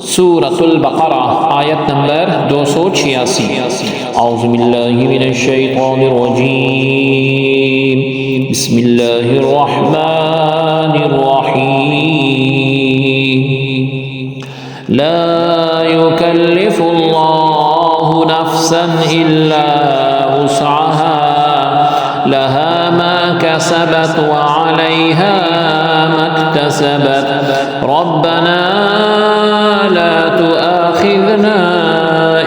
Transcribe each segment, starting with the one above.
سورۃ البقرہ آیت نمبر 286۔ اعوذ باللہ من الشیطان الرجیم، بسم اللہ الرحمن الرحیم۔ لا يكلف اللہ نفسا الا وسعها لها ما كسبت وعليها ما اكتسبت ربنا لا تؤاخذنا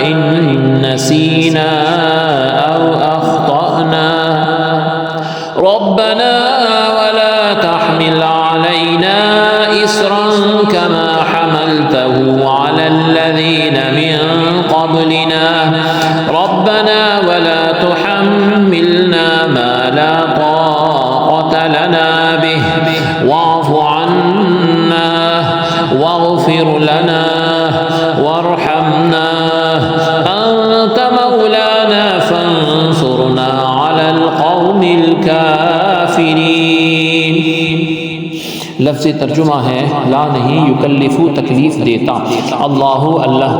إن نسينا أو أخطأنا ربنا ولا تحمل علينا إصرا كما حملته على الذين من قبلنا ربنا ولا تحملنا ما لا طاقة لنا به واعف عنا واغفر لنا وارحمنا أنت مولانا فانصرنا على القوم الكافرين۔ لفظ ترجمہ ہے لا نہیں، یکلفو تکلیف دیتا، اللہ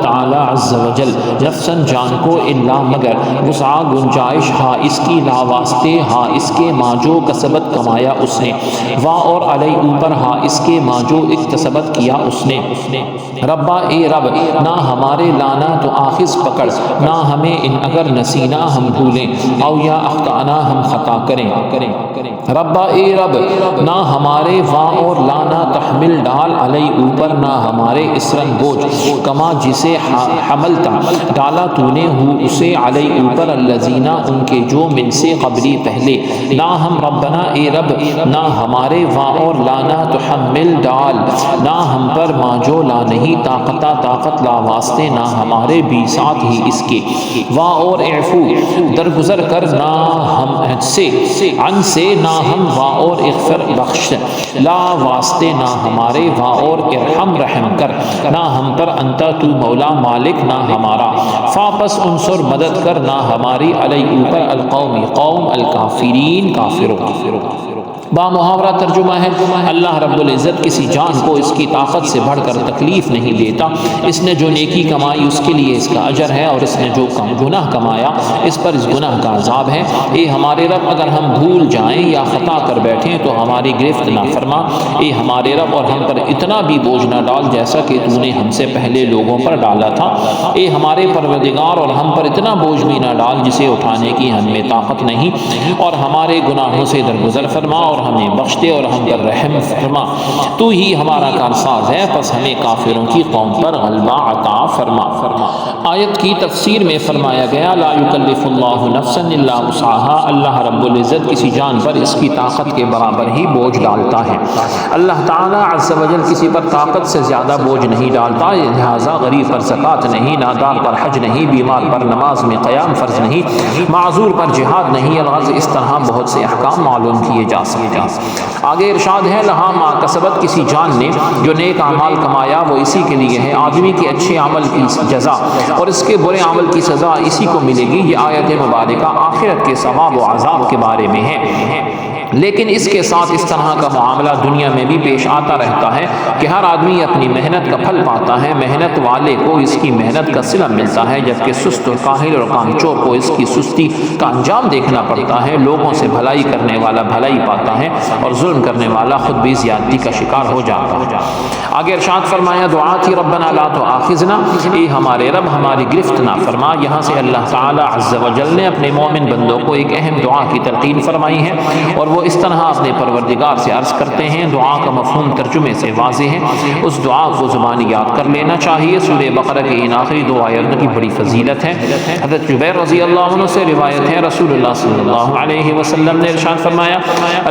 تعالی عز وجل نفساً جان کو الا مگر وسع گنجائش ہا اس کی لا واسطے ہا اس کے ما جو کسبت کمایا اس نے، وا اور علی اوپر ہا اس کے ما جو اکتسبت کیا اس نے۔ ربا اے رب، نہ ہمارے لانا تو آخذ پکڑ، نہ ہمیں ان اگر نسینا ہم بھولیں، او یا اخطانا ہم خطا کریں۔ ربا اے رب، نہ ہمارے وا اور لانا تحمل ڈال علی اوپر، نہ ہمارے اسرن بوجھ کما جسے حملتا ڈالا تو نے ہو اسے علی اوپر الذین ان کے جو من سے قبلی پہلے، نہ ہم ربنا اے رب، نہ ہمارے وا اور لانا تحمل ڈال، نہ ہم پر ما جو لا نہیں طاقت لا واسطے، نہ ہمارے بھی ساتھ ہی اس کے، وا اور اعفو درگزر کر، نہ ہم سے عن سے، نہ ہم وا اور اغفر بخش، لا واسطے نہ ہمارے، وا اور ارحم رحم کر، نہ ہم پر انتا تو مولا مالک نہ ہمارا، فاپس انصر مدد کر نہ ہماری علی اوپر القومی قوم الکافرین کافروں۔ با محاورہ ترجمہ ہے اللہ رب العزت کسی جان کو اس کی طاقت سے بڑھ کر تکلیف نہیں دیتا، اس نے جو نیکی کمائی اس کے لیے اس کا اجر ہے، اور اس نے جو گناہ کمایا اس پر اس گناہ کا عذاب ہے۔ اے ہمارے رب، اگر ہم بھول جائیں یا خطا کر بیٹھیں تو ہماری گرفت نہ فرما، اے ہمارے رب، اور ہم پر اتنا بھی بوجھ نہ ڈال جیسا کہ تو نے ہم سے پہلے لوگوں پر ڈالا تھا، اے ہمارے پروردگار، اور ہم پر اتنا بوجھ بھی نہ ڈال جسے اٹھانے کی ہم میں طاقت نہیں، اور ہمارے گناہوں سے درگزر فرما اور ہمیں بخش دے اور ہم پر رحم فرما، تو ہی ہمارا کارساز ہے، پس ہمیں کافروں کی قوم پر غلبہ عطا فرما۔ آیت کی تفسیر میں فرمایا گیا لا یکلف اللہ نفسا الا وسعها، اللہ رب العزت کسی جان پر اس کی طاقت کے برابر ہی بوجھ ڈالتا ہے۔ اللہ تعالی عز و جل کسی پر طاقت سے زیادہ بوجھ نہیں ڈالتا، لہٰذا غریب پر زکوٰۃ نہیں، نادار پر حج نہیں، بیمار پر نماز میں قیام فرض نہیں، معذور پر جہاد نہیں، الغرض اس طرح بہت سے احکام معلوم کیے جا سکتے ہیں۔ آگے ارشاد ہے لہا ما کسبت، کسی جان نے جو نیک اعمال کمایا وہ اسی کے لیے ہے، آدمی کے اچھے عمل کی جزا اور اس کے برے عمل کی سزا اسی کو ملے گی۔ یہ آیت مبارکہ آخرت کے ثواب و عذاب کے بارے میں ہے، لیکن اس کے ساتھ اس طرح کا معاملہ دنیا میں بھی پیش آتا رہتا ہے کہ ہر آدمی اپنی محنت کا پھل پاتا ہے، محنت والے کو اس کی محنت کا صلہ ملتا ہے، جبکہ سست و کاہل اور کامچور کو اس کی سستی کا انجام دیکھنا پڑتا ہے۔ لوگوں سے بھلائی کرنے والا بھلائی پاتا ہے اور ظلم کرنے والا خود بھی زیادتی کا شکار ہو جاتا ہے۔ آگے ارشاد فرمایا دعا تھی ربنا لا تؤاخذنا، اے ہمارے رب ہماری گرفت نہ فرما۔ یہاں سے اللہ تعالی عز و جل نے اپنے مومن بندوں کو ایک اہم دعا کی تلقین فرمائی ہے، اور وہ اس طرح اپنے پروردگار سے عرض کرتے ہیں۔ دعا کا مفہوم ترجمے سے واضح ہے، اس دعا کو زبانی یاد کر لینا چاہیے۔ سورہ بقرہ کی ان آخری دو آیتوں کی بڑی فضیلت ہے۔ حضرت جبیر رضی اللہ عنہ سے روایت ہے رسول اللہ صلی اللہ علیہ وسلم نے ارشاد فرمایا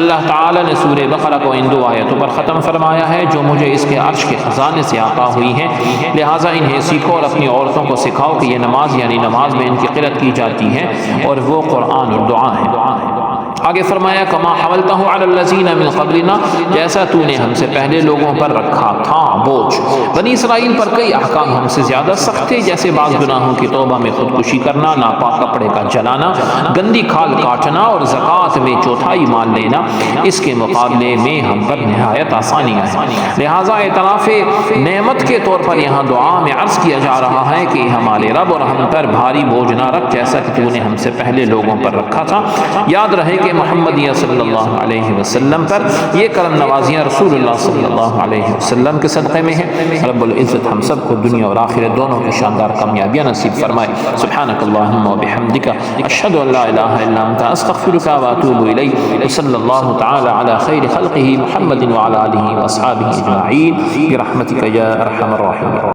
اللہ تعالی نے سورہ بقرہ کو ان دو آیتوں پر ختم فرمایا ہے جو مجھے اس کے عرش کے خزانے سے عطا ہوئی ہیں، لہٰذا انہیں سیکھو اور اپنی عورتوں کو سکھاؤ کہ یہ نماز یعنی نماز میں ان کی قرأت کی جاتی ہے اور وہ قرآن اور دعا ہے۔ آگے فرمایا کما حملتہ علی الذین من قبلنا، جیسا تو نے ہم سے پہلے لوگوں پر رکھا تھا بوجھ۔ بنی اسرائیل پر کئی احکام ہم سے زیادہ سخت تھے، جیسے بعض گناہوں کی توبہ میں خودکشی کرنا، ناپاک کپڑے کا جلانا، گندی کھال کاٹنا اور زکوٰۃ میں چوتھائی مال لینا۔ اس کے مقابلے میں ہم پر نہایت آسانیاں ہیں۔ لہٰذا اعتراف نعمت کے طور پر یہاں دعا میں عرض کیا جا رہا ہے کہ ہمارے رب اور ہم پر بھاری بوجھ نہ رکھ، جیسا کہ تو نے ہم سے پہلے لوگوں پر رکھا تھا۔ یاد رہے کہ محمدیہ صلی اللہ علیہ وسلم پر یہ کرم نوازیاں رسول اللہ صلی اللہ علیہ وسلم کے صدقے میں ہیں۔ رب العزت ہم سب کو دنیا اور آخرت دونوں کی شاندار کامیابیاں نصیب فرمائے۔ سبحانک اللہم و بحمدک، اشہد ان لا الہ الا انت، استغفرک و اتوب الیک۔ وصلی اللہ تعالی علی خیر خلقہ محمد وعلی آلہ واصحابہ اجمعین برحمتک یا ارحم الراحمین۔